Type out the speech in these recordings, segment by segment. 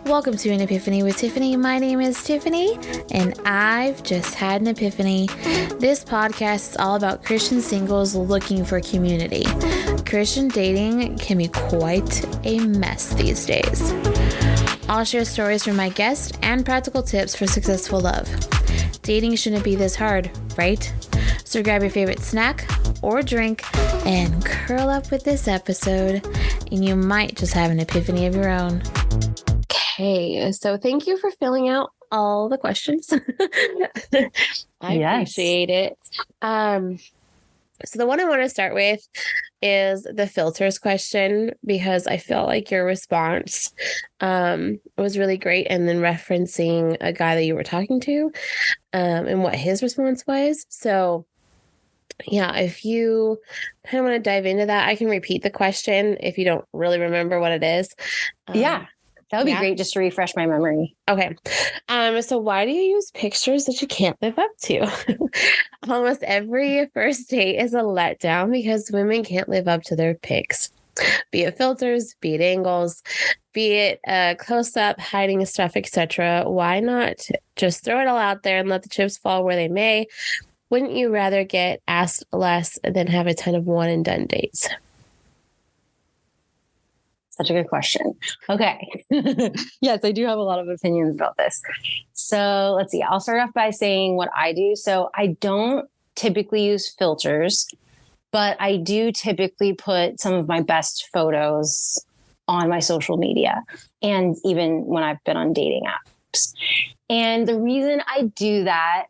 Welcome to An Epiphany with Tiffany. My name is Tiffany, and I've just had an epiphany. This podcast is all about Christian singles looking for community. Christian dating can be quite a mess these days. I'll share stories from my guests and practical tips for successful love. Dating shouldn't be this hard, right? So grab your favorite snack or drink and curl up with this episode, and you might just have an epiphany of your own. Okay, so thank you for filling out all the questions. I appreciate it. So the one I want to start with is the filters question, because I felt like your response was really great, and then referencing a guy that you were talking to and what his response was. So yeah, if you kind of want to dive into that, I can repeat the question if you don't really remember what it is. That would be great, just to refresh my memory. Okay. So why do you use pictures that you can't live up to? Almost every first date is a letdown because women can't live up to their pics. Be it filters, be it angles, be it close up, hiding stuff, etc. Why not just throw it all out there and let the chips fall where they may? Wouldn't you rather get asked less than have a ton of one and done dates? Such a good question. Okay. Yes, I do have a lot of opinions about this. So let's see. I'll start off by saying what I do. So I don't typically use filters, but I do typically put some of my best photos on my social media, and even when I've been on dating apps. And the reason I do that,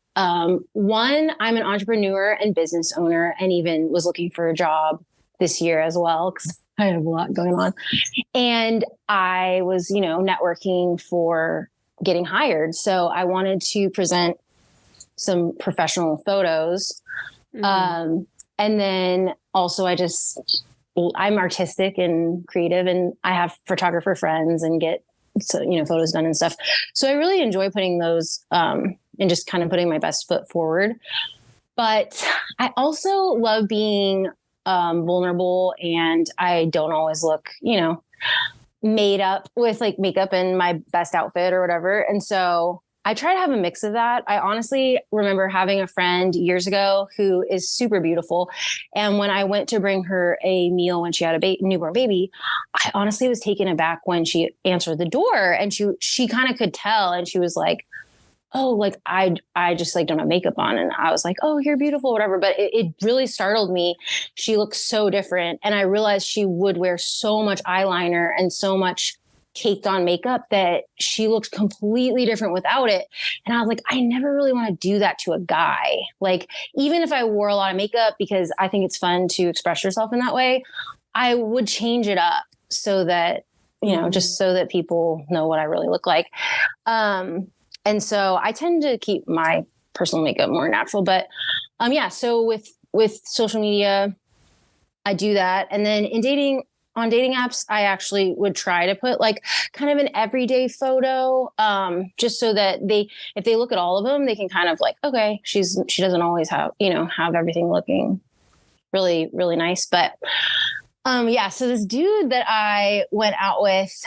one, I'm an entrepreneur and business owner, and even was looking for a job this year as well, because I have a lot going on. And I was, networking for getting hired. So I wanted to present some professional photos. Mm-hmm. And then also I'm artistic and creative, and I have photographer friends and get, photos done and stuff. So I really enjoy putting those, and just kind of putting my best foot forward. But I also love being vulnerable, and I don't always look, made up with like makeup and my best outfit or whatever. And so I try to have a mix of that. I honestly remember having a friend years ago who is super beautiful. And when I went to bring her a meal when she had a newborn baby, I honestly was taken aback when she answered the door, and she kind of could tell. And she was like, oh, like I just like don't have makeup on. And I was like, oh, you're beautiful, whatever. But it really startled me. She looked so different. And I realized she would wear so much eyeliner and so much caked on makeup that she looked completely different without it. And I was like, I never really want to do that to a guy. Like, even if I wore a lot of makeup, because I think it's fun to express yourself in that way, I would change it up so that, just so that people know what I really look like. And so I tend to keep my personal makeup more natural, but, so with social media, I do that. And then on dating apps, I actually would try to put like kind of an everyday photo, just so that if they look at all of them, they can kind of like, okay, she doesn't always have everything looking really, really nice. But, so this dude that I went out with,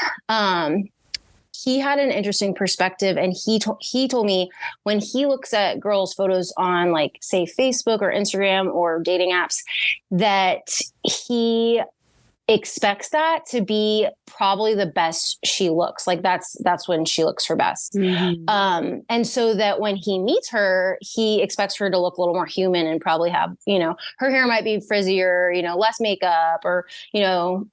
he had an interesting perspective, and he told me when he looks at girls' photos on, like, say, Facebook or Instagram or dating apps, that he expects that to be probably the best she looks. Like that's when she looks her best. Mm-hmm. And so that when he meets her, he expects her to look a little more human and probably have, her hair might be frizzier, less makeup, or,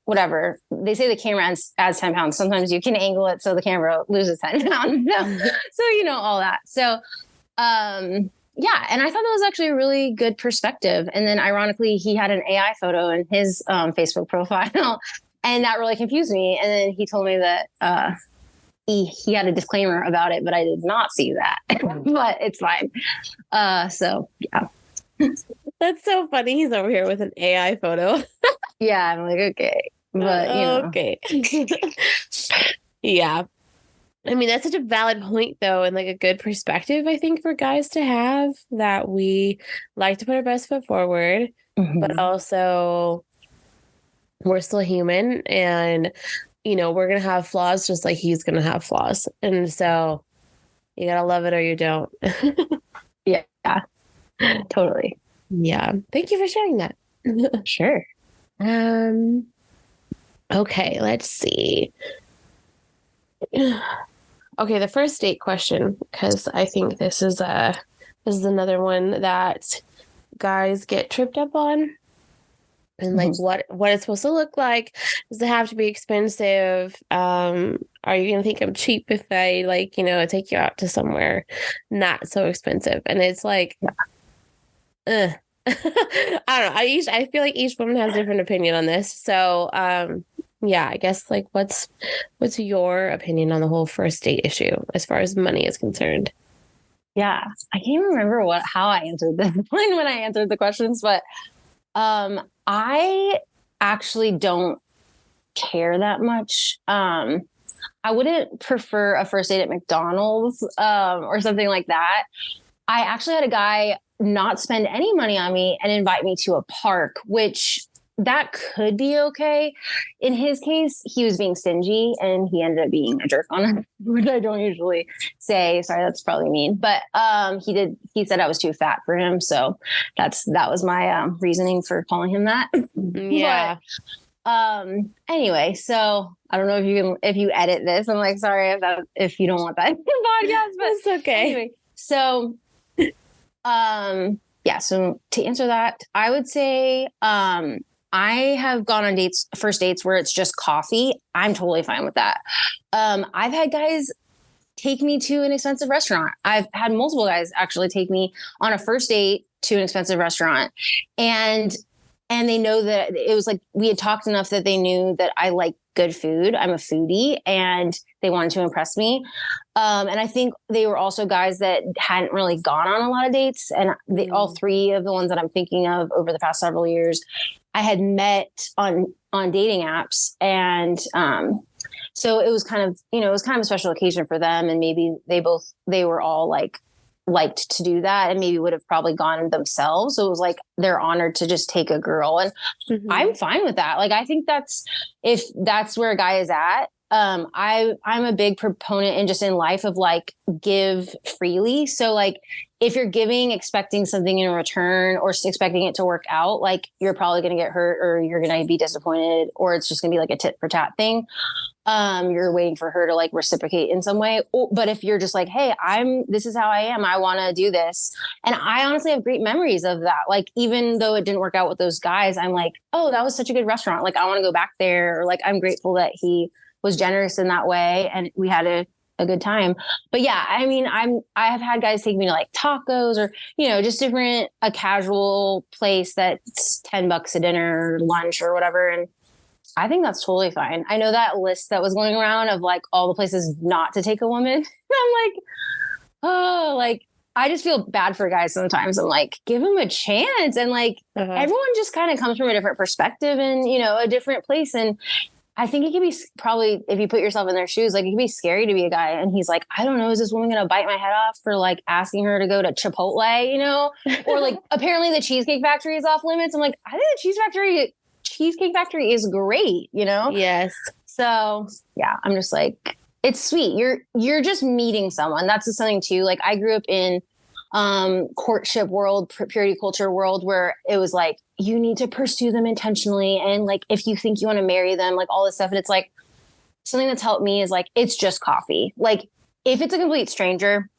whatever. They say the camera adds 10 pounds. Sometimes you can angle it so the camera loses 10 pounds. So, all that. So, and I thought that was actually a really good perspective. And then ironically, he had an AI photo in his Facebook profile, and that really confused me. And then he told me that he had a disclaimer about it, but I did not see that. But it's fine. So, yeah. That's so funny. He's over here with an AI photo. Yeah, I'm like, okay. But, okay. Yeah. I mean, that's such a valid point, though, and like a good perspective, I think, for guys to have, that we like to put our best foot forward, mm-hmm. but also we're still human, and we're going to have flaws just like he's going to have flaws. And so you got to love it or you don't. Yeah, totally. Yeah. Thank you for sharing that. Sure. Okay, let's see. Okay, the first date question, because I think this is another one that guys get tripped up on. And like what it's supposed to look like. Does it have to be expensive? Are you gonna think I'm cheap if I take you out to somewhere not so expensive? And it's like, I don't know. I feel like each woman has a different opinion on this. So yeah, I guess like what's your opinion on the whole first date issue as far as money is concerned? Yeah, I can't even remember how I answered this one when I answered the questions, but I actually don't care that much. I wouldn't prefer a first date at McDonald's or something like that. I actually had a guy not spend any money on me and invite me to a park, which that could be okay. In his case, he was being stingy and he ended up being a jerk on it, which I don't usually say. Sorry, that's probably mean. But he said I was too fat for him. So that was my reasoning for calling him that. Yeah. But anyway, so I don't know if you edit this. I'm like, sorry if you don't want that in the podcast, but it's okay. Anyway, so yeah, so to answer that, I would say I have gone on first dates where it's just coffee. I'm totally fine with that. I've had guys take me to an expensive restaurant. I've had multiple guys actually take me on a first date to an expensive restaurant. And they know that it was like we had talked enough that they knew that I like good food. I'm a foodie and they wanted to impress me. And I think they were also guys that hadn't really gone on a lot of dates. And all three of the ones that I'm thinking of over the past several years, I had met on dating apps. And so it was kind of a special occasion for them. And maybe they were all liked to do that and maybe would have probably gone themselves. So it was like they're honored to just take a girl. And I'm fine with that. Like, I think if that's where a guy is at. I'm a big proponent and just in life of like give freely. So like if you're giving, expecting something in return or expecting it to work out, like you're probably going to get hurt or you're going to be disappointed or it's just going to be like a tit for tat thing. You're waiting for her to like reciprocate in some way. But if you're just like, hey, this is how I am. I want to do this. And I honestly have great memories of that. Like, even though it didn't work out with those guys, I'm like, oh, that was such a good restaurant. Like, I want to go back there. Or like, I'm grateful that he was generous in that way. And we had a good time. But yeah, I mean, I have had guys take me to like tacos or, just a casual place that's $10 a dinner, or lunch or whatever. And I think that's totally fine. I know that list that was going around of like all the places not to take a woman. I'm like, oh, like, I just feel bad for guys sometimes. I'm like, give them a chance. And like, everyone just kind of comes from a different perspective and, a different place. And I think it can be probably, if you put yourself in their shoes, like it can be scary to be a guy. And he's like, I don't know, is this woman going to bite my head off for like asking her to go to Chipotle, or like, apparently the Cheesecake Factory is off limits. I'm like, I think the Cheesecake Factory is great, Yes. So yeah, I'm just like, it's sweet. You're just meeting someone. That's something too. Like I grew up in courtship world, purity culture world, where it was like, you need to pursue them intentionally. And like, if you think you want to marry them, like all this stuff. And it's like, something that's helped me is like, it's just coffee. Like if it's a complete stranger,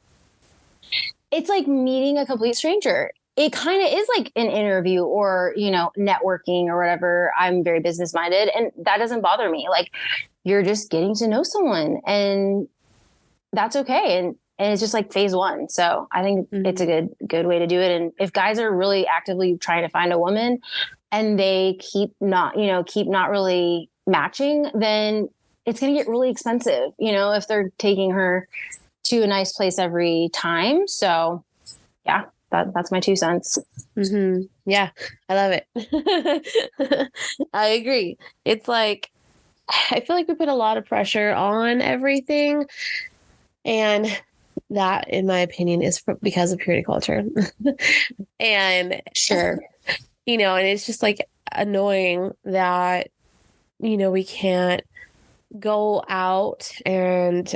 it's like meeting a complete stranger. It kind of is like an interview or, networking or whatever. I'm very business minded and that doesn't bother me. Like you're just getting to know someone and that's okay. And it's just like phase one. So I think it's a good way to do it. And if guys are really actively trying to find a woman and they keep not really matching, then it's going to get really expensive, if they're taking her to a nice place every time. So yeah, that's my 2 cents. Mm-hmm. Yeah, I love it. I agree. It's like, I feel like we put a lot of pressure on everything. And that, in my opinion, is because of purity culture. And sure, and it's just like annoying that, we can't go out and,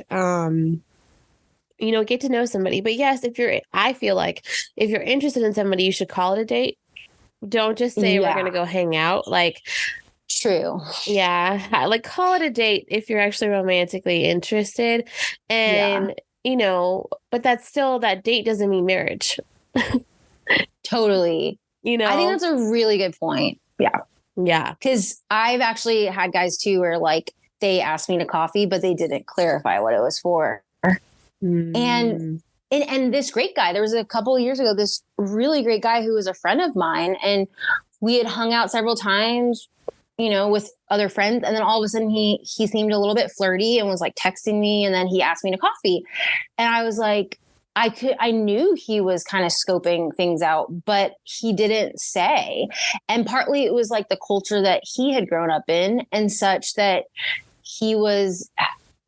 get to know somebody. But yes, I feel like if you're interested in somebody, you should call it a date. Don't just say we're going to go hang out. Like, true. Yeah. Like, call it a date if you're actually romantically interested. And, but that date doesn't mean marriage. Totally. I think that's a really good point. Yeah. Yeah. Because I've actually had guys too where like they asked me to coffee, but they didn't clarify what it was for. And this great guy, there was a couple of years ago, this really great guy who was a friend of mine, and we had hung out several times, with other friends. And then all of a sudden he seemed a little bit flirty and was like texting me. And then he asked me to coffee. And I was like, I knew he was kind of scoping things out, but he didn't say. And partly it was like the culture that he had grown up in and such that he was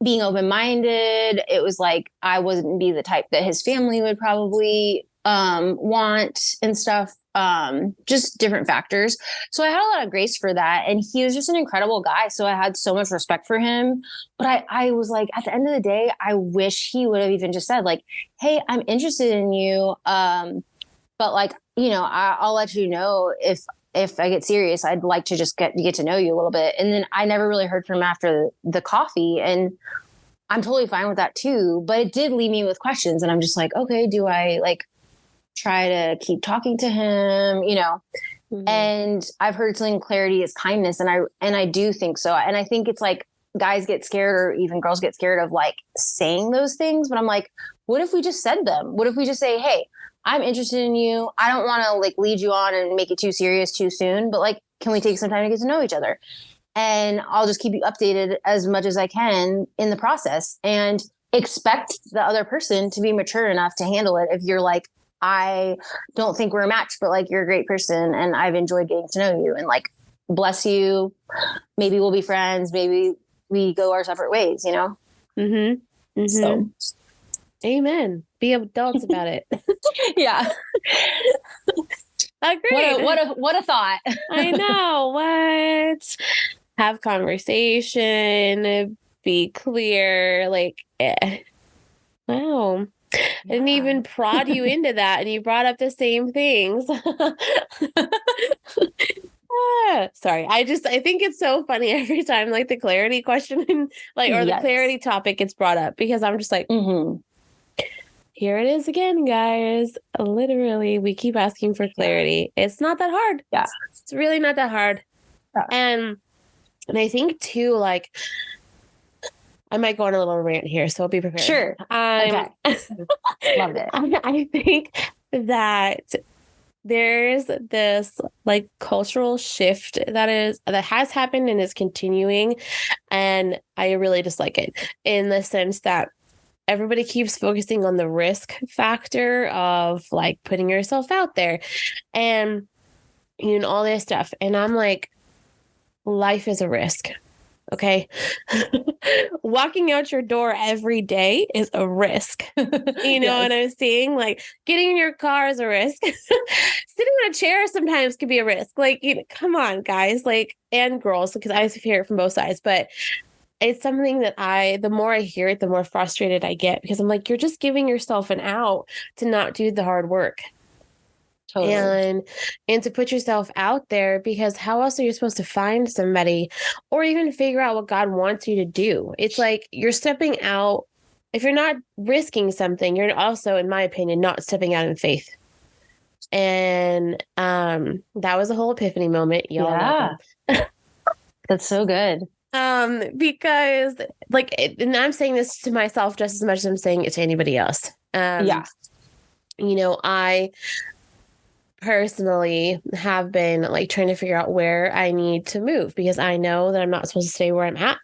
being open-minded. It was like, I wouldn't be the type that his family would probably want and stuff. Just different factors. So I had a lot of grace for that. And he was just an incredible guy. So I had so much respect for him. But I was like, at the end of the day, I wish he would have even just said like, hey, I'm interested in you. But like, I'll let you know if I get serious. I'd like to just get to know you a little bit. And then I never really heard from him after the coffee. And I'm totally fine with that too. But it did leave me with questions. And I'm just like, okay, do I like try to keep talking to him, and I've heard something, clarity is kindness. And I do think so. And I think it's like guys get scared or even girls get scared of like saying those things. But I'm like, what if we just said them? What if we just say, hey, I'm interested in you. I don't want to like lead you on and make it too serious too soon, but like, can we take some time to get to know each other? And I'll just keep you updated as much as I can in the process, and expect the other person to be mature enough to handle it. If you're like, I don't think we're a match, but like, you're a great person and I've enjoyed getting to know you, and like, bless you. Maybe we'll be friends. Maybe we go our separate ways, So, amen. Be adults about it. Yeah. Agreed. What a thought. I know. What? Have conversation. Be clear. Like, wow. I didn't even prod you into that, and you brought up the same things. Sorry. I think it's so funny every time like the clarity question or the clarity topic gets brought up, because I'm just like, here it is again, guys. Literally, we keep asking for clarity. It's not that hard. Yeah. It's really not that hard. Yeah. And I think too, like, I might go on a little rant here, so be prepared. Sure. Okay. Love it. I think that there's this like cultural shift that has happened and is continuing, and I really dislike it in the sense that everybody keeps focusing on the risk factor of like putting yourself out there and all this stuff. And I'm like, life is a risk. Okay. Walking out your door every day is a risk. What I'm saying? Like, getting in your car is a risk. Sitting in a chair sometimes can be a risk. Like, come on, guys, like, and girls, because I hear it from both sides, but it's something that the more I hear it, the more frustrated I get, because I'm like, you're just giving yourself an out to not do the hard work. Totally. And to put yourself out there, because how else are you supposed to find somebody or even figure out what God wants you to do? It's like you're stepping out. If you're not risking something, you're also, in my opinion, not stepping out in faith. And that was a whole epiphany moment. Y'all. Yeah. That's so good. Because like, and I'm saying this to myself just as much as I'm saying it to anybody else. I personally have been like trying to figure out where I need to move, because I know that I'm not supposed to stay where I'm at.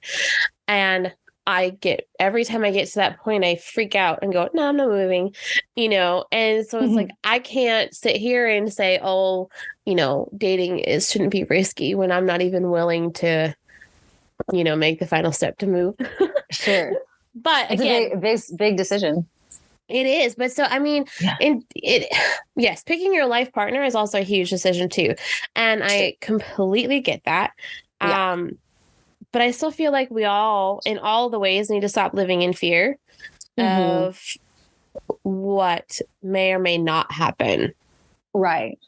And every time I get to that point, I freak out and go, no, I'm not moving, and so it's like, I can't sit here and say, oh, dating shouldn't be risky when I'm not even willing to, make the final step to move. Sure. But it's again, a big decision. It is. But so, I mean, yes, picking your life partner is also a huge decision too. And I completely get that. but I still feel like we all, in all the ways, need to stop living in fear of what may or may not happen. Right.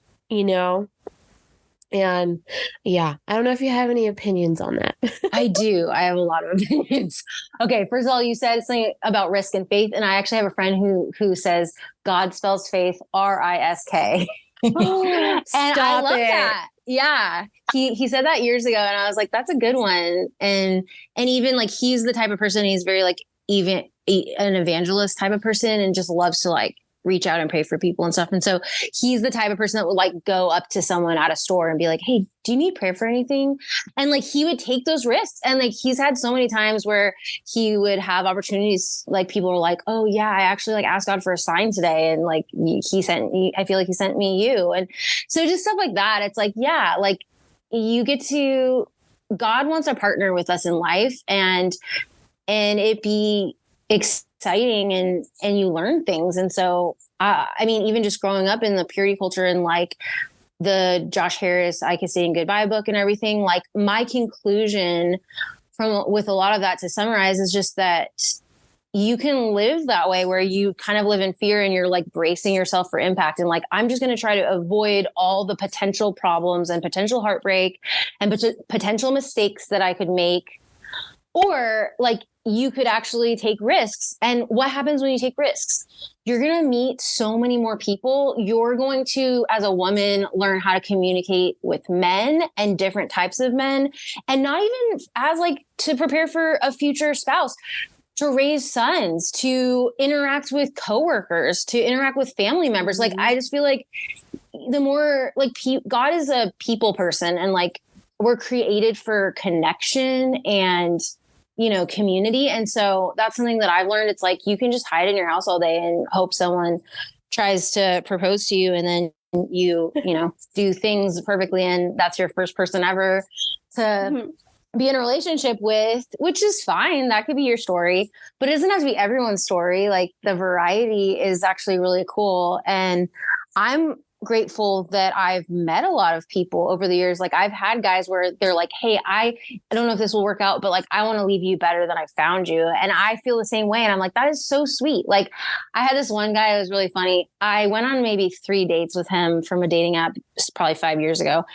And yeah, I don't know if you have any opinions on that. I do. I have a lot of opinions. Okay. First of all, you said something about risk and faith. And I actually have a friend who says God spells faith RISK. Oh, and I love that. Yeah. He said that years ago. And I was like, that's a good one. And even like, he's the type of person, he's very like even an evangelist type of person and just loves to like reach out and pray for people and stuff. And so he's the type of person that would like go up to someone at a store and be like, hey, do you need prayer for anything? And like, he would take those risks. And like, he's had so many times where he would have opportunities. Like people were like, oh yeah, I actually like asked God for a sign today. And like, he sent me, I feel like he sent me you. And so just stuff like that. It's like, yeah, like you get to, God wants to partner with us in life and it be exciting and you learn things. And so, I mean, even just growing up in the purity culture and like the Josh Harris, I Can Say Goodbye book and everything, like my conclusion with a lot of that to summarize is just that you can live that way where you kind of live in fear and you're like bracing yourself for impact. And like, I'm just going to try to avoid all the potential problems and potential heartbreak and potential mistakes that I could make. Or like you could actually take risks. And what happens when you take risks? You're going to meet so many more people. You're going to, as a woman, learn how to communicate with men and different types of men. And not even as like to prepare for a future spouse, to raise sons, to interact with coworkers, to interact with family members. Like, I just feel like the more like God is a people person and like we're created for connection and community. And so that's something that I've learned. It's like, you can just hide in your house all day and hope someone tries to propose to you. And then you do things perfectly. And that's your first person ever to be in a relationship with, which is fine. That could be your story, but it doesn't have to be everyone's story. Like the variety is actually really cool. And I'm grateful that I've met a lot of people over the years. Like I've had guys where they're like, hey, I don't know if this will work out, but like, I want to leave you better than I found you. And I feel the same way. And I'm like, that is so sweet. Like I had this one guy, it was really funny. I went on maybe 3 dates with him from a dating app, probably 5 years ago.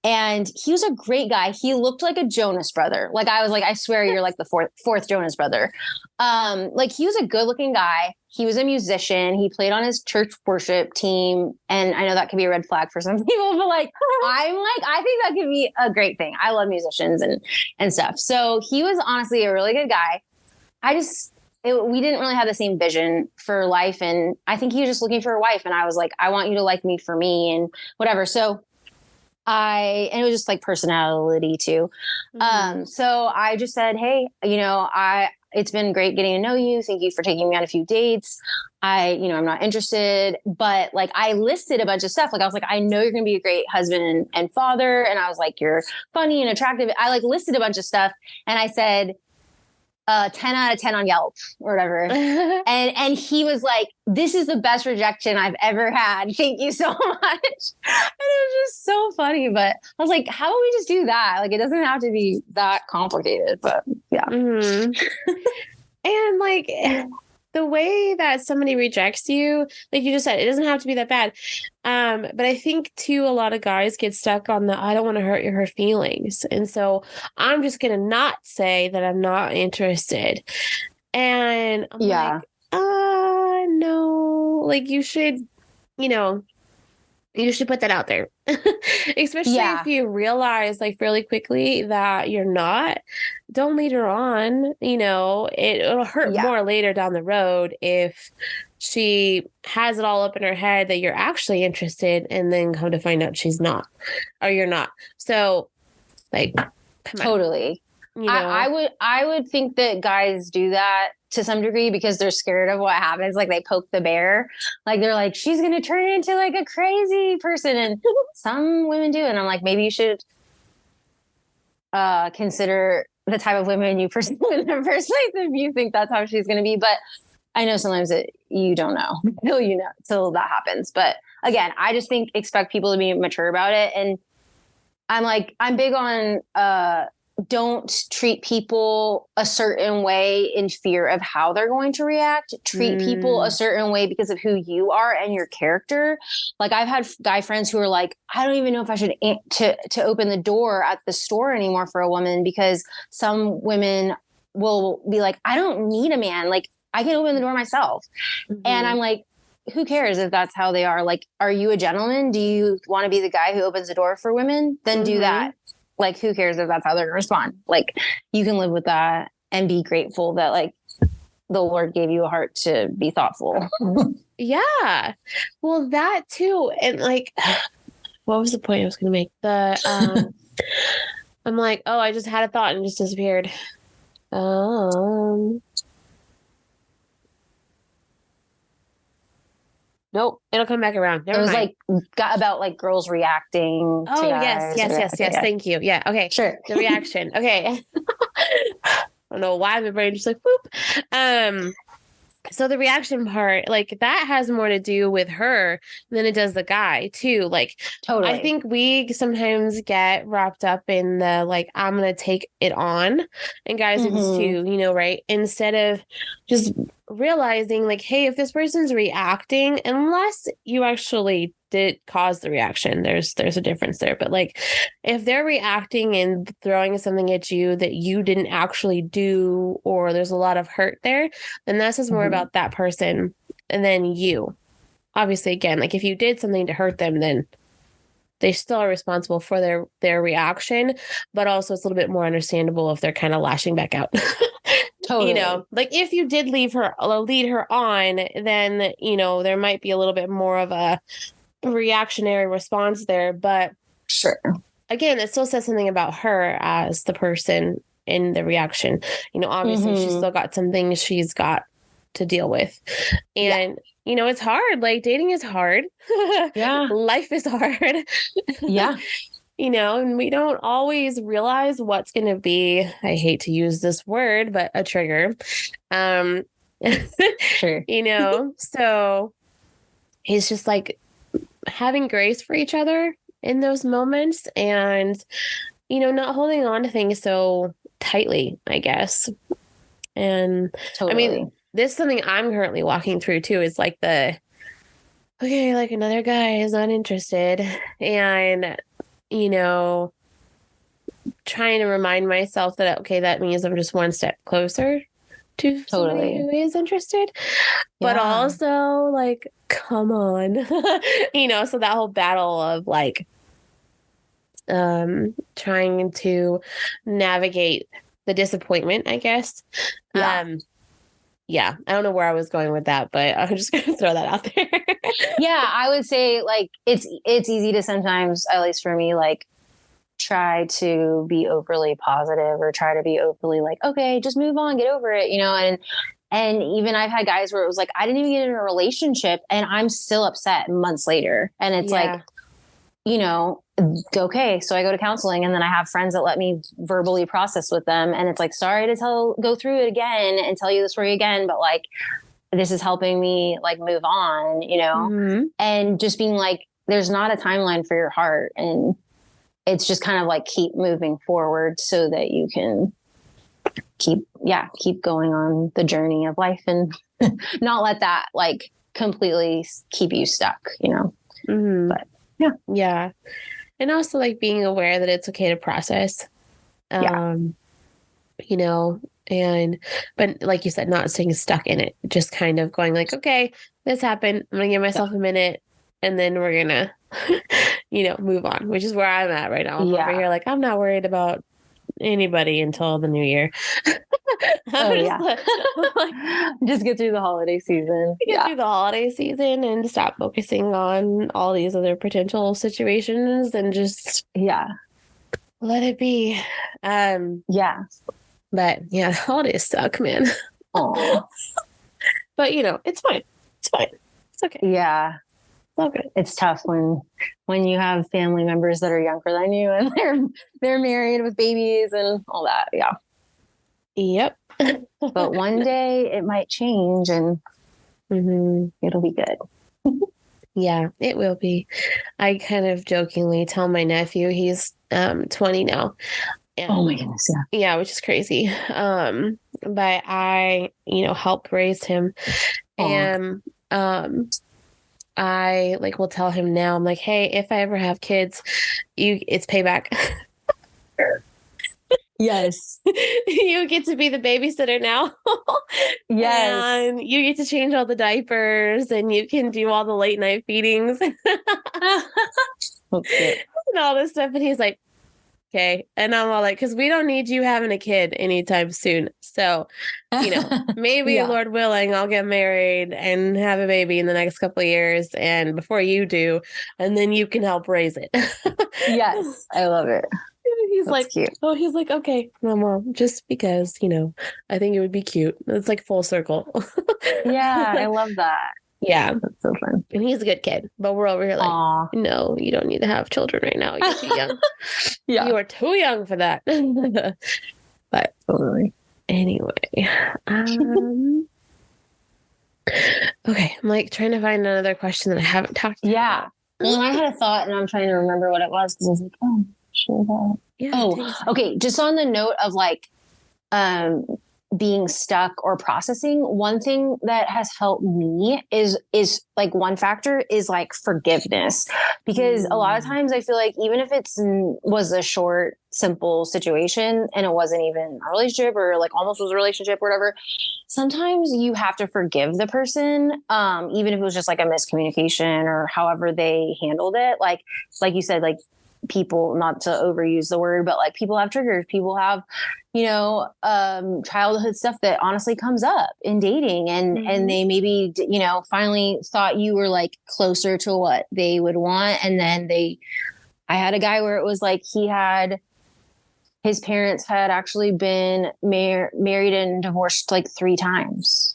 And he was a great guy. He looked like a Jonas brother. Like I was like, I swear you're like the fourth Jonas brother. Like he was a good looking guy. He was a musician. He played on his church worship team. And I know that could be a red flag for some people, but like, I think that could be a great thing. I love musicians and stuff. So he was honestly a really good guy. We didn't really have the same vision for life. And I think he was just looking for a wife. And I was like, I want you to like me for me and whatever. So and it was just like personality too. So I just said, hey, it's been great getting to know you. Thank you for taking me on a few dates. I'm not interested, but like I listed a bunch of stuff. Like I was like, I know you're going to be a great husband and father. And I was like, you're funny and attractive. I like listed a bunch of stuff. And I said, 10 out of 10 on Yelp or whatever. and he was like, this is the best rejection I've ever had. Thank you so much. And it was just so funny. But I was like, how about we just do that? Like, it doesn't have to be that complicated, but yeah. And like the way that somebody rejects you, like you just said, it doesn't have to be that bad. But I think too, a lot of guys get stuck on I don't want to hurt her feelings. And so I'm just going to not say that I'm not interested. And I'm like, no, like you should put that out there, especially if you realize like fairly quickly that you're not. Don't lead her on. It'll hurt more later down the road if she has it all up in her head that you're actually interested and then come to find out she's not, or you're not. So like, totally. I would think that guys do that to some degree because they're scared of what happens. Like they poke the bear, like they're like, she's going to turn into like a crazy person. And some women do. And I'm like, maybe you should consider the type of women you pursue in the first place if you think that's how she's going to be. But I know sometimes that you don't know till that happens. But again, I just think expect people to be mature about it. And I'm big on don't treat people a certain way in fear of how they're going to react. Treat people a certain way because of who you are and your character. Like I've had guy friends who are like, I don't even know if I should to open the door at the store anymore for a woman, because some women will be like, I don't need a man. Like I can open the door myself. And I'm like, who cares if that's how they are? Like, are you a gentleman? Do you want to be the guy who opens the door for women? Then do that. Like, who cares if that's how they're going to respond? Like, you can live with that and be grateful that, like, the Lord gave you a heart to be thoughtful. Yeah. Well, that too. And like, what was the point I was going to make? I'm like, oh, I just had a thought and it just disappeared. Nope, it'll come back around. Never it was mind. About like girls reacting. Oh, to guys. yes. Thank you. Yeah. Okay. Sure. The reaction. Okay. I don't know why my brain just like whoop. So the reaction part, like that has more to do with her than it does the guy too. Like, totally. I think we sometimes get wrapped up in the, like, I'm going to take it on, and guys do this too, you know, right? Instead of just realizing like, hey, if this person's reacting, unless you actually did cause the reaction, there's a difference there. But like, if they're reacting and throwing something at you that you didn't actually do, or there's a lot of hurt there, then that says more about that person than you. Obviously, again, like if you did something to hurt them, then they still are responsible for their reaction, but also it's a little bit more understandable if they're kind of lashing back out. Totally. You know, like if you did lead her on, then, you know, there might be a little bit more of a reactionary response there. But sure, again, it still says something about her as the person in the reaction. You know, obviously she's still got some things she's got to deal with. And you know, it's hard. Like dating is hard. Yeah. Life is hard. Yeah. You know, and we don't always realize what's going to be, I hate to use this word, but a trigger. Sure. You know, so it's just like having grace for each other in those moments, and, you know, not holding on to things so tightly, I guess. And totally. I mean, this is something I'm currently walking through too, is like okay, like another guy is not interested, and, you know, trying to remind myself that, okay, that means I'm just one step closer to somebody who is interested, but also like, come on, you know, so that whole battle of like, trying to navigate the disappointment, I guess. Yeah, I don't know where I was going with that, but I'm just going to throw that out there. Yeah, I would say like it's easy to sometimes, at least for me, like try to be overly positive or try to be overly like, okay, just move on, get over it, you know. And even I've had guys where it was like, I didn't even get in a relationship and I'm still upset months later. And it's like, you know, okay, so I go to counseling and then I have friends that let me verbally process with them. And it's like, sorry to go through it again and tell you the story again, but like, this is helping me like move on, you know, and just being like, there's not a timeline for your heart. And it's just kind of like, keep moving forward so that you can keep going on the journey of life and not let that like completely keep you stuck, you know? But yeah. And also like being aware that it's okay to process, you know, but like you said, not staying stuck in it, just kind of going like, okay, this happened. I'm going to give myself a minute and then we're going to, you know, move on, which is where I'm at right now. I'm over here. Like, I'm not worried about anybody until the new year. Just get through the holiday season. Get through the holiday season and stop focusing on all these other potential situations and just let it be. But yeah, holidays suck, man. But you know, it's fine. It's fine. It's okay. Yeah. It's all good. It's tough when you have family members that are younger than you and they're married with babies and all that. Yeah. Yep. But one day it might change and it'll be good. Yeah, it will be. I kind of jokingly tell my nephew, he's 20 now. Yeah. Oh my goodness. Yeah. Yeah, which is crazy. But I, help raise him. Aw. And I like will tell him now, I'm like, hey, if I ever have kids, it's payback. Yes. You get to be the babysitter now. Yes. And you get to change all the diapers and you can do all the late night feedings and Okay. all this stuff. And he's like, okay. And I'm all like, because we don't need you having a kid anytime soon. So, maybe Yeah. Lord willing, I'll get married and have a baby in the next couple of years and before you do, and then you can help raise it. Yes. I love it. He's That's like, cute. oh, he's like, okay, Mom, just because, I think it would be cute. It's like full circle. Yeah. I love that. Yeah. That's so fun. And he's a good kid, but we're over here like, Aw. no, you don't need to have children right now. You're too young. Yeah. You are too young for that. But Totally. anyway, okay. I'm like trying to find another question that I haven't talked about. Yeah. Well, I had a thought and I'm trying to remember what it was because I was like, oh, sure that. Yeah. Oh, okay. Just on the note of like being stuck or processing, one thing that has helped me is like one factor is like forgiveness, because a lot of times I feel like even if was a short, simple situation and it wasn't even a relationship or like almost was a relationship or whatever, sometimes you have to forgive the person, even if it was just like a miscommunication or however they handled it. Like you said, like people, not to overuse the word, but like people have triggers, people have, childhood stuff that honestly comes up in dating and they maybe, finally thought you were like closer to what they would want. And then I had a guy where it was like, his parents had actually been married and divorced like 3 times.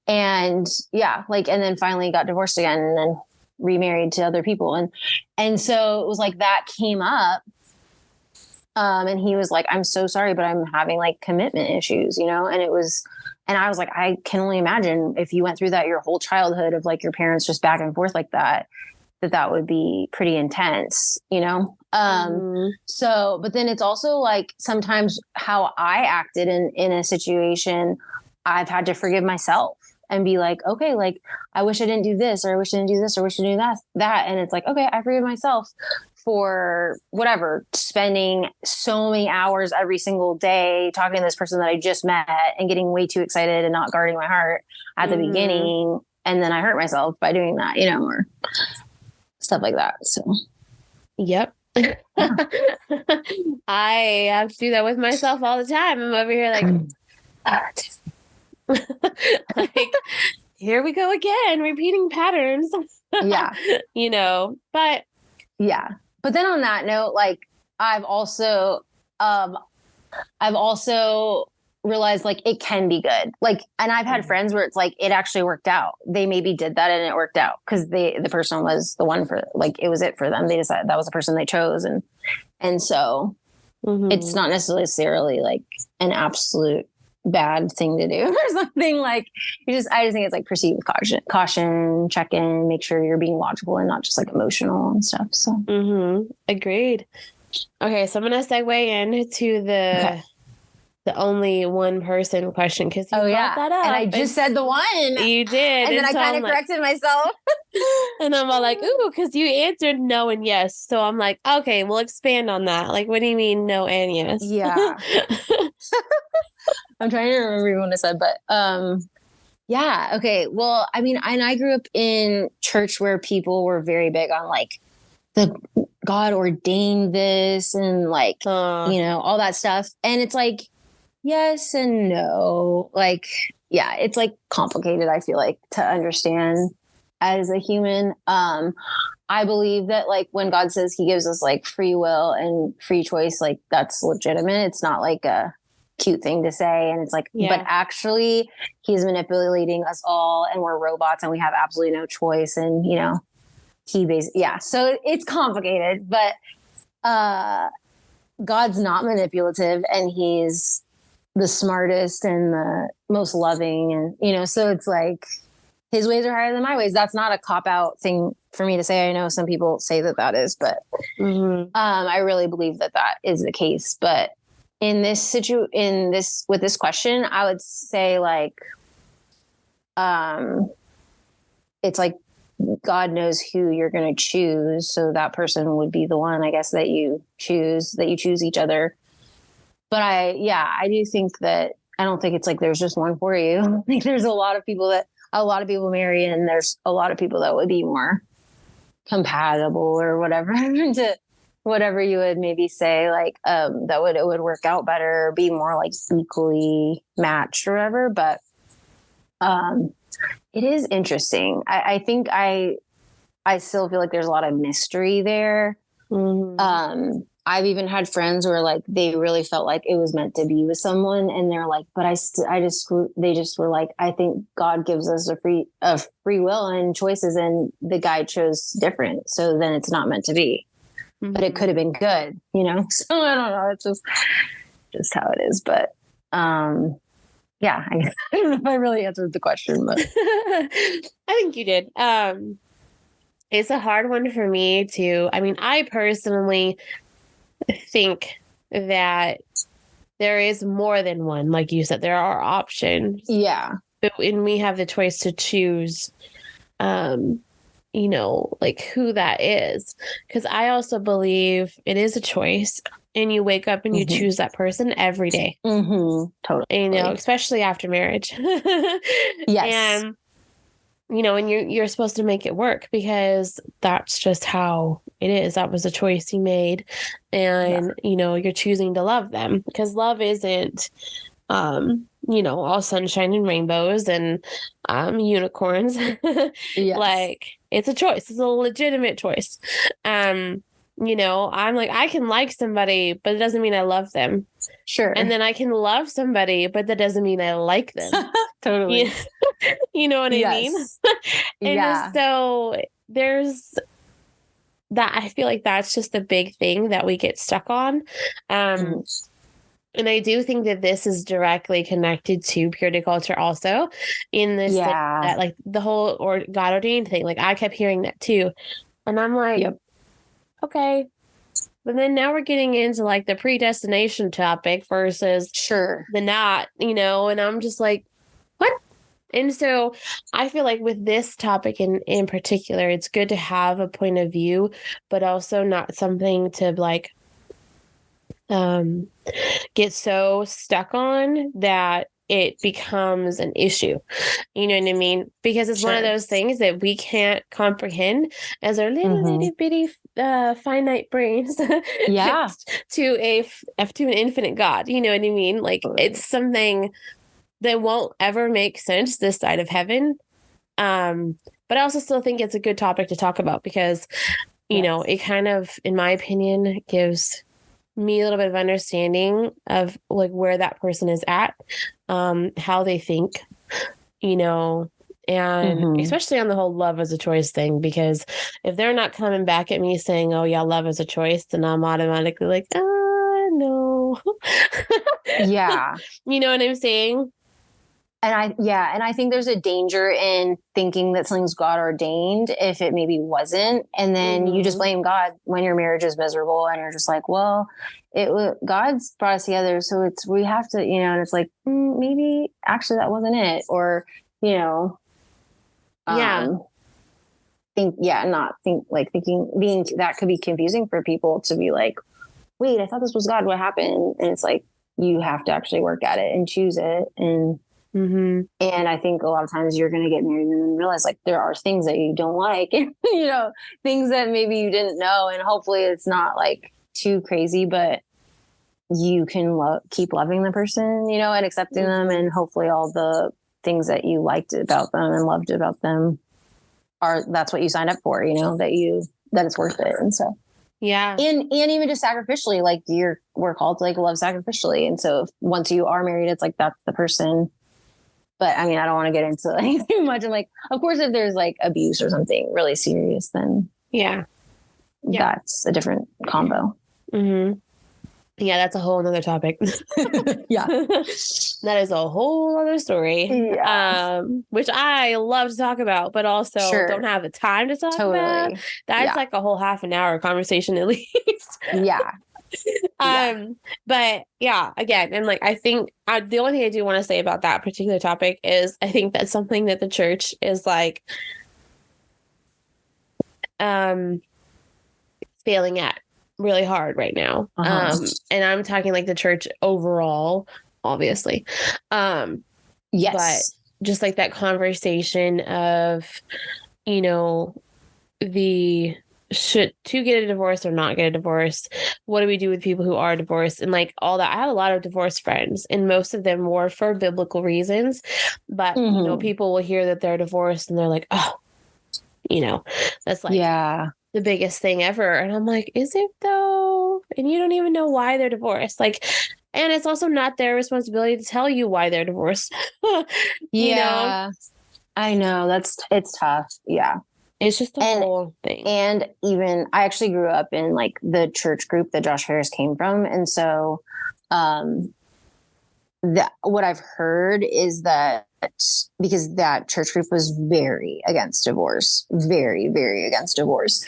And yeah, like, and then finally got divorced again and then remarried to other people. And so it was like that came up. And he was like, I'm so sorry, but I'm having like commitment issues, and I was like, I can only imagine if you went through that your whole childhood of like your parents just back and forth like that would be pretty intense, So, but then it's also like sometimes how I acted in a situation, I've had to forgive myself and be like, okay, like, I wish I didn't do this, or I wish I didn't do this, or I wish I didn't do that. And it's like, okay, I forgive myself for whatever, spending so many hours every single day talking to this person that I just met and getting way too excited and not guarding my heart at the beginning. And then I hurt myself by doing that, or stuff like that. So, yep. Yeah. I have to do that with myself all the time. I'm over here like, here we go again, repeating patterns. Yeah. But yeah. But then on that note, like I've also realized like it can be good. Like, and I've had friends where it's like, it actually worked out. They maybe did that and it worked out because the person was the one for like, it was it for them. They decided that was the person they chose. And so it's not necessarily like an absolute bad thing to do or something. Like I just think it's like proceed with caution, check in, make sure you're being logical and not just like emotional and stuff. So agreed. Okay, so I'm gonna segue into the only one person question because you brought that up. And I just said the one. You did. And then I kind of corrected myself. And I'm all like, ooh, because you answered no and yes. So I'm like, okay, we'll expand on that. Like, what do you mean no and yes? Yeah. I'm trying to remember what I said, but yeah. Okay. Well, I mean, and I grew up in church where people were very big on like the God ordained this and like, all that stuff. And it's like, yes and no. Like, yeah, it's like complicated, I feel like, to understand as a human. I believe that like when God says he gives us like free will and free choice, like that's legitimate. It's not like a cute thing to say. And it's like, but actually he's manipulating us all and we're robots and we have absolutely no choice. And, so it's complicated, but God's not manipulative and he's the smartest and the most loving. And, so it's like his ways are higher than my ways. That's not a cop-out thing for me to say. I know some people say that is, but I really believe that is the case. But with this question, I would say like, it's like God knows who you're going to choose. So that person would be the one, I guess, that you choose each other. But I do think that, I don't think it's like, there's just one for you. I think there's a lot of people marry, and there's a lot of people that would be more compatible or whatever to whatever you would maybe say, like, it would work out better, be more like equally matched or whatever. But, it is interesting. I think I still feel like there's a lot of mystery there. Mm-hmm. I've even had friends where like they really felt like it was meant to be with someone, and they're like, but they just were like, I think God gives us a free will and choices, and the guy chose different, so then it's not meant to be. Mm-hmm. But it could have been good, you know. So I don't know. It's just how it is. But yeah, I don't know if I really answered the question, but I think you did. It's a hard one for me to. I mean, I personally think that there is more than one. Like you said, there are options. Yeah. And we have the choice to choose, you know, like who that is. Because I also believe it is a choice. And you wake up and you choose that person every day. Mm-hmm. Totally. You know, especially after marriage. Yes. And, you know, and you're supposed to make it work, because that's just how it is. That was a choice you made. And, you know, you're choosing to love them, because love isn't, you know, all sunshine and rainbows and unicorns. Yes. Like, it's a choice. It's a legitimate choice. You know, I'm like, I can like somebody, but it doesn't mean I love them. Sure. And then I can love somebody, but that doesn't mean I like them. Totally. You know what I mean? And so there's that. I feel like that's just the big thing that we get stuck on. And I do think that this is directly connected to purity culture also, in this that like the whole God ordained thing. Like I kept hearing that too. And I'm like, okay. But then now we're getting into like the predestination topic versus the not, you know, and I'm just like, what? And so I feel like with this topic in particular, it's good to have a point of view, but also not something to like get so stuck on that it becomes an issue. You know what I mean? Because it's one of those things that we can't comprehend as our little itty bitty finite brains to an infinite God. You know what I mean? Like it's something that won't ever make sense this side of heaven. But I also still think it's a good topic to talk about, because, you know, it kind of, in my opinion, gives me a little bit of understanding of like where that person is at, how they think, you know, and especially on the whole love as a choice thing, because if they're not coming back at me saying, oh yeah, love is a choice, then I'm automatically like, no. You know what I'm saying? And I think there's a danger in thinking that something's God ordained if it maybe wasn't. And then you just blame God when your marriage is miserable, and you're just like, well, God's brought us together. So we have to, you know, and it's like, maybe actually that wasn't it. Or, you know, thinking that could be confusing for people to be like, wait, I thought this was God. What happened? And it's like, you have to actually work at it and choose it. And I think a lot of times you're going to get married and then realize like there are things that you don't like, and, you know, things that maybe you didn't know. And hopefully it's not like too crazy, but you can keep loving the person, you know, and accepting them. And hopefully all the things that you liked about them and loved about them that's what you signed up for, you know, that it's worth it. And so. Yeah. And even just sacrificially, like we're called to like love sacrificially. And so once you are married, it's like, that's the person. But I mean, I don't want to get into like too much. And like, of course, if there's like abuse or something really serious, then that's a different combo. Yeah, that's a whole nother topic. That is a whole other story. Which I love to talk about, but also don't have the time to talk about. That's like a whole half an hour conversation at least. But yeah, again, and like, I think the only thing I do want to say about that particular topic is I think that's something that the church is like, failing at really hard right now. And I'm talking like the church overall, obviously. Yes. But just like that conversation of, you know, should to get a divorce or not get a divorce, what do we do with people who are divorced, and like all that. I have a lot of divorced friends, and most of them were for biblical reasons, but you know, people will hear that they're divorced and they're like, oh, you know, that's like the biggest thing ever. And I'm like, is it though? And you don't even know why they're divorced. Like, and it's also not their responsibility to tell you why they're divorced. You know? I know it's tough. Yeah. It's just a whole thing. And even I actually grew up in like the church group that Josh Harris came from. And so what I've heard is that because that church group was very against divorce, very, very against divorce.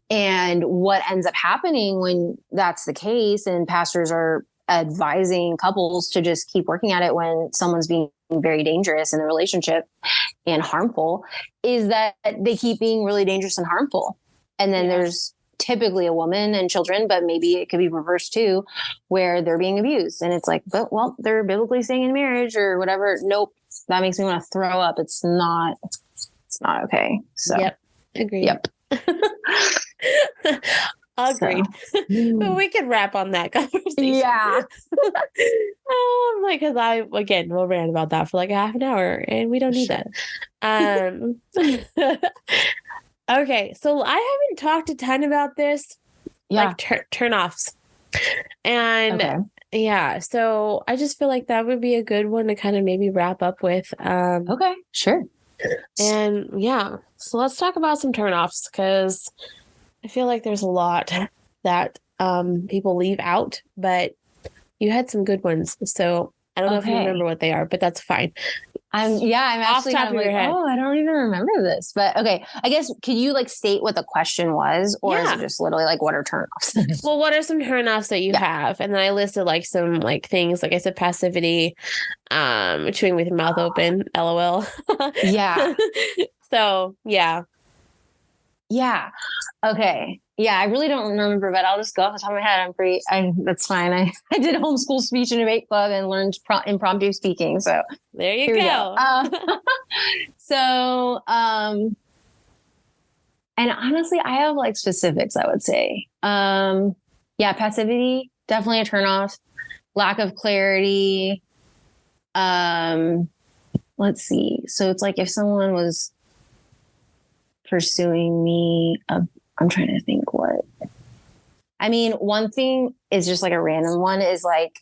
And what ends up happening when that's the case and pastors are advising couples to just keep working at it when someone's being very dangerous in the relationship and harmful, is that they keep being really dangerous and harmful. And then there's typically a woman and children, but maybe it could be reversed too, where they're being abused. And it's like, but well, they're biblically staying in marriage or whatever. Nope. That makes me want to throw up. It's not okay. So agreed. Yep. Agreed. But we could wrap on that conversation. Yeah. Like, because we'll rant about that for like a half an hour and we don't need that. Okay. So I haven't talked a ton about this, like turn-offs. And so I just feel like that would be a good one to kind of maybe wrap up with. Okay, sure. And so let's talk about some turn-offs, because I feel like there's a lot that people leave out, but you had some good ones. So I don't know if you remember what they are, but that's fine. I'm actually kind of like, I don't even remember this, but okay. I guess, could you like state what the question was, or is it just literally like, what are turnoffs? Well, what are some turnoffs that you have? And then I listed like some like things, like I said, passivity, chewing with your mouth open, LOL. Yeah. So, yeah. Yeah. Okay. Yeah, I really don't remember, but I'll just go off the top of my head. That's fine. I did homeschool speech and debate club and learned impromptu speaking. So there you go. And honestly, I have like specifics, I would say. Passivity, definitely a turnoff. Lack of clarity. Let's see. So it's like if someone was pursuing me, I'm trying to think what. I mean, one thing is just like a random one is like,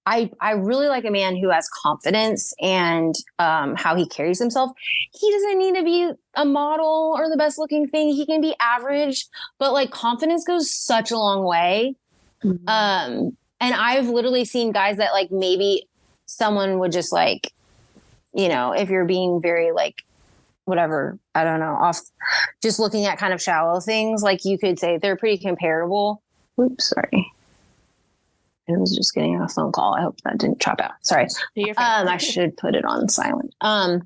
I really like a man who has confidence and how he carries himself. He doesn't need to be a model or the best looking thing. He can be average, but like confidence goes such a long way. Mm-hmm. And I've literally seen guys that like maybe someone would just like, you know, if you're being very like, whatever, I don't know, off just looking at kind of shallow things, like you could say they're pretty comparable. Oops, sorry. I was just getting a phone call. I hope that didn't chop out. Sorry. I should put it on silent. And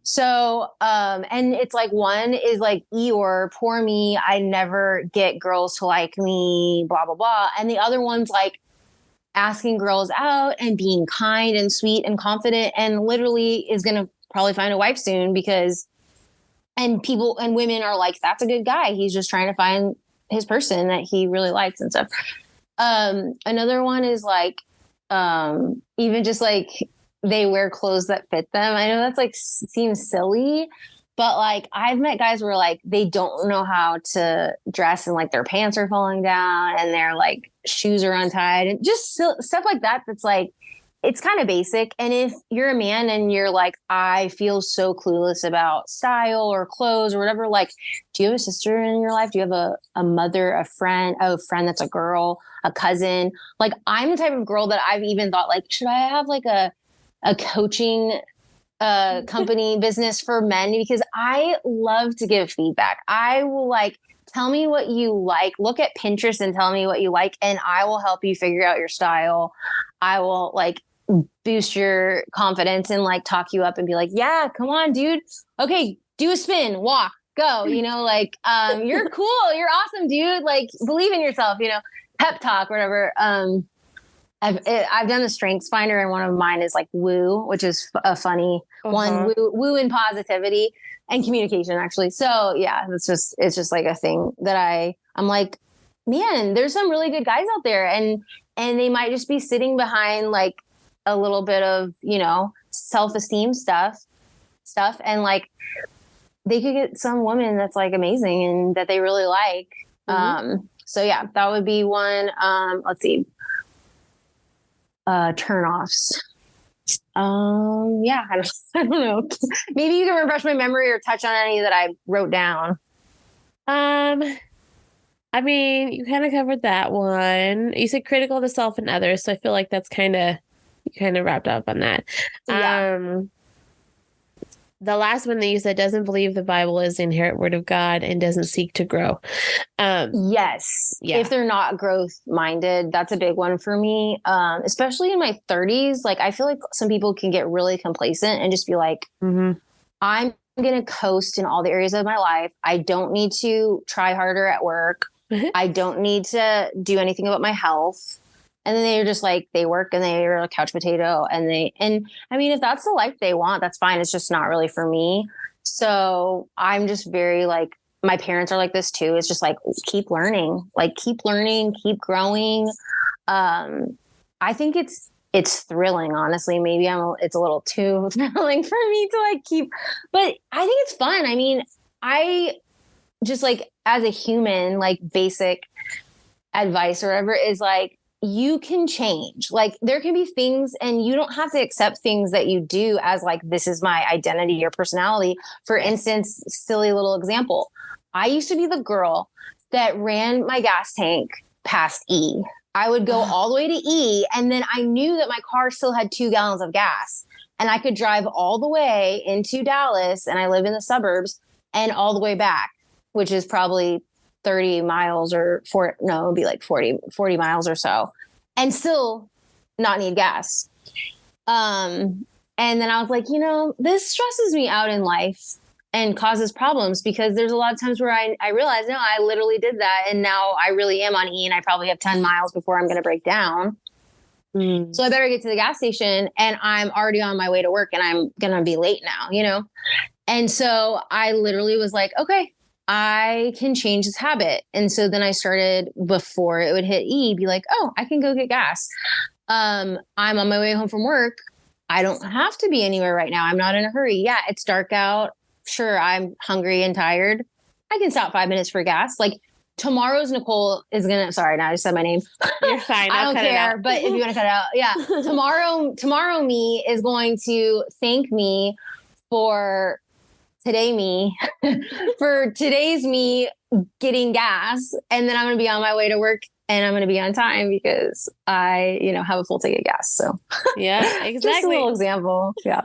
it's like, one is like Eeyore, poor me, I never get girls to like me, blah, blah, blah. And the other one's like asking girls out and being kind and sweet and confident and literally is going to probably find a wife soon and people and women are like, that's a good guy. He's just trying to find his person that he really likes and stuff. Another one is like, even just like they wear clothes that fit them. I know that's like seems silly, but like I've met guys where like they don't know how to dress and like their pants are falling down and their like shoes are untied and just stuff like that. That's like, it's kind of basic. And if you're a man and you're like, I feel so clueless about style or clothes or whatever, like, do you have a sister in your life? Do you have a mother, a friend that's a girl, a cousin? Like, I'm the type of girl that I've even thought, like, should I have like a coaching company business for men? Because I love to give feedback. I will like tell me what you like. Look at Pinterest and tell me what you like, and I will help you figure out your style. I will like boost your confidence and like talk you up and be like, yeah, come on, dude. Okay, do a spin, walk, go. You know, like you're cool, you're awesome, dude. Like believe in yourself. You know, pep talk, whatever. I've done the Strengths Finder, and one of mine is like woo, which is a funny one. Woo and positivity and communication, actually. So yeah, it's just like a thing that I'm like, man, there's some really good guys out there, and they might just be sitting behind like a little bit of, you know, self-esteem stuff, and like they could get some woman that's like amazing and that they really like. So yeah, that would be one. Let's see. Turnoffs. Yeah, I don't know. Maybe you can refresh my memory or touch on any that I wrote down. I mean, you kind of covered that one. You said critical to self and others, so I feel like that's kind of wrapped up on that. Yeah. The last one that you said, doesn't believe the Bible is the inherent word of God and doesn't seek to grow. Yes. Yeah. If they're not growth minded, that's a big one for me. Especially in my 30s. Like, I feel like some people can get really complacent and just be like, I'm going to coast in all the areas of my life. I don't need to try harder at work. I don't need to do anything about my health. And then they're just like, they work and they're a couch potato, and I mean, if that's the life they want, that's fine. It's just not really for me. So I'm just very like, my parents are like this too. It's just like, keep learning, keep growing. I think it's thrilling, honestly. Maybe it's a little too thrilling for me to like keep, but I think it's fun. I mean, I just like, as a human, like basic advice or whatever is like, you can change. Like there can be things, and you don't have to accept things that you do as like, this is my identity or personality. For instance, silly little example. I used to be the girl that ran my gas tank past E. I would go all the way to E, and then I knew that my car still had 2 gallons of gas, and I could drive all the way into Dallas, and I live in the suburbs, and all the way back, which is probably 30 miles or it'd be like 40 miles or so, and still not need gas. And then I was like, you know, this stresses me out in life and causes problems, because there's a lot of times where I realize, no, I literally did that. And now I really am on E, and I probably have 10 miles before I'm going to break down. So I better get to the gas station, and I'm already on my way to work, and I'm going to be late now, you know? And so I literally was like, okay, I can change this habit. And so then I started, before it would hit E, be like, oh, I can go get gas. I'm on my way home from work. I don't have to be anywhere right now. I'm not in a hurry. Yeah, it's dark out. Sure, I'm hungry and tired. I can stop 5 minutes for gas. Like tomorrow's Nicole is sorry, now I just said my name. You're fine. I don't care. But if you want to cut it out, yeah. Tomorrow me is going to thank me for today's me getting gas, and then I'm going to be on my way to work, and I'm going to be on time because I, have a full tank of gas. So yeah, exactly. Just a little example. Yeah.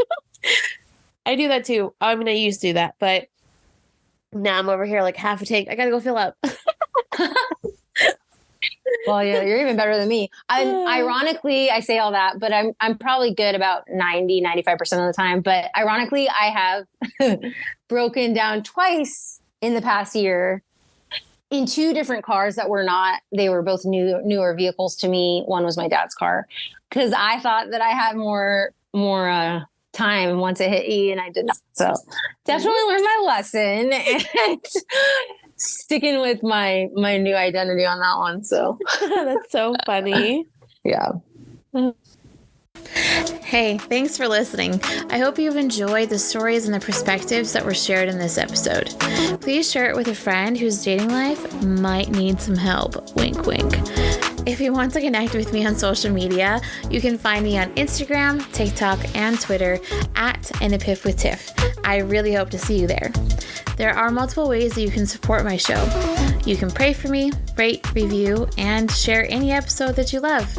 I do that too. I mean, I used to do that, but now I'm over here like half a tank. I got to go fill up. Well, yeah, you're even better than me. Ironically, I say all that, but I'm probably good about 95% of the time. But ironically, I have broken down twice in the past year in 2 different cars that they were both newer vehicles to me. One was my dad's car, because I thought that I had more time once it hit E, and I did not. So definitely learned my lesson and sticking with my new identity on that one. So that's so funny. Yeah. Hey, thanks for listening. I hope you've enjoyed the stories and the perspectives that were shared in this episode. Please share it with a friend whose dating life might need some help. Wink, wink. If you want to connect with me on social media, you can find me on Instagram, TikTok, and Twitter at An Epiphany with Tiff. I really hope to see you there. There are multiple ways that you can support my show. You can pray for me, rate, review, and share any episode that you love.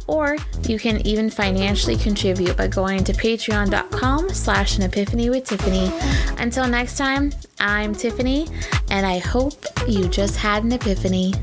or you can even financially contribute by going to patreon.com/An Epiphany with Tiffany. Until next time, I'm Tiffany, and I hope you just had an epiphany.